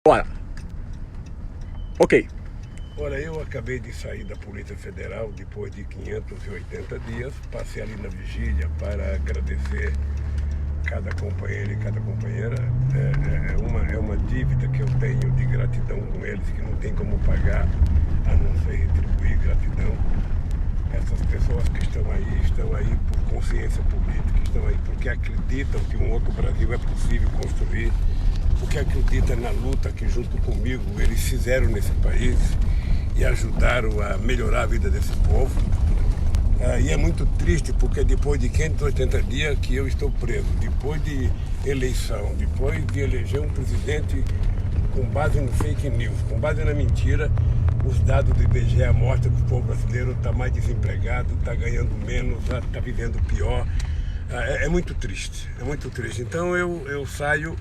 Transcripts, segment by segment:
Bora. Ok. Olha, eu acabei de sair da Polícia Federal depois de 580 dias. Passei ali na vigília para agradecer cada companheiro e cada companheira. É uma dívida que eu tenho de gratidão com eles, que não tem como pagar, a não ser retribuir gratidão. Essas pessoas que estão aí por consciência política, estão aí porque acreditam que um outro Brasil é possível construir, porque acreditam na luta que junto comigo eles fizeram nesse país e ajudaram a melhorar a vida desse povo. E é muito triste porque depois de 580 dias que eu estou preso, depois de eleição, depois de eleger um presidente com base no fake news, com base na mentira, os dados do IBGE mostram que o povo brasileiro está mais desempregado, está ganhando menos, está vivendo pior. É muito triste, é muito triste. Então eu saio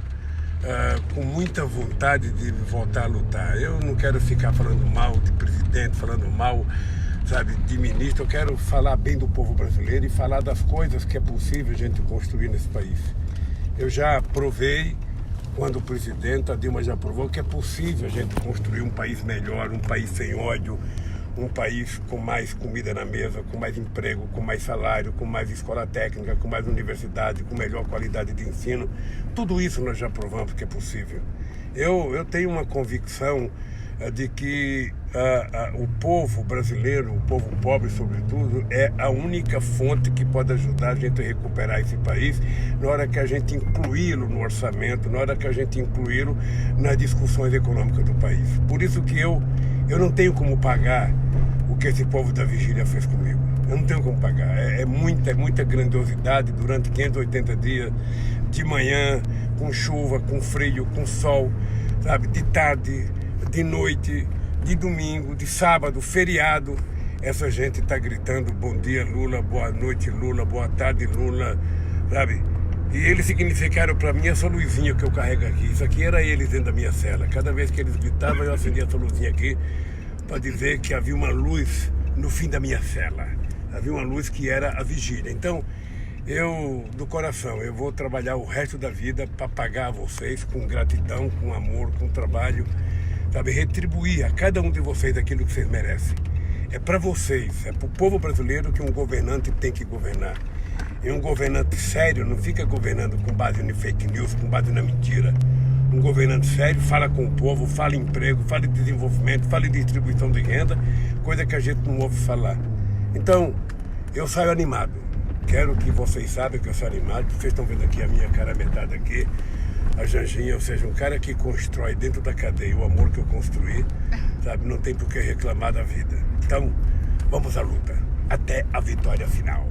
com muita vontade de voltar a lutar. Eu não quero ficar falando mal de presidente, falando mal, sabe, de ministro. Eu quero falar bem do povo brasileiro e falar das coisas que é possível a gente construir nesse país. Eu já provei, quando o presidente, a Dilma já provou que é possível a gente construir um país melhor, um país sem ódio, um país com mais comida na mesa, com mais emprego, com mais salário, com mais escola técnica, com mais universidade, com melhor qualidade de ensino. Tudo isso nós já provamos que é possível. Eu tenho uma convicção de que o povo brasileiro, o povo pobre sobretudo, é a única fonte que pode ajudar a gente a recuperar esse país na hora que a gente incluí-lo no orçamento, na hora que a gente incluí-lo nas discussões econômicas do país. Por isso que eu não tenho como pagar o que esse povo da vigília fez comigo. Eu não tenho como pagar. É muita grandiosidade durante 580 dias, de manhã, com chuva, com frio, com sol, sabe, de tarde, de noite, de domingo, de sábado, feriado. Essa gente está gritando bom dia Lula, boa noite Lula, boa tarde Lula, sabe? E eles significaram para mim essa luzinha que eu carrego aqui. Isso aqui era eles dentro da minha cela. Cada vez que eles gritavam, eu acendia essa luzinha aqui para dizer que havia uma luz no fim da minha cela. Havia uma luz que era a vigília. Então, do coração, eu vou trabalhar o resto da vida para pagar a vocês com gratidão, com amor, com trabalho, sabe? Retribuir a cada um de vocês aquilo que vocês merecem. É para vocês, é para o povo brasileiro que um governante tem que governar. E um governante sério não fica governando com base em fake news, com base na mentira. Um governante sério fala com o povo, fala em emprego, fala em desenvolvimento, fala em distribuição de renda, coisa que a gente não ouve falar. Então, eu saio animado. Quero que vocês saibam que eu saio animado. Vocês estão vendo aqui a minha cara metade aqui, a Janjinha, ou seja, um cara que constrói dentro da cadeia o amor que eu construí, sabe? Não tem por que reclamar da vida. Então, vamos à luta. Até a vitória final.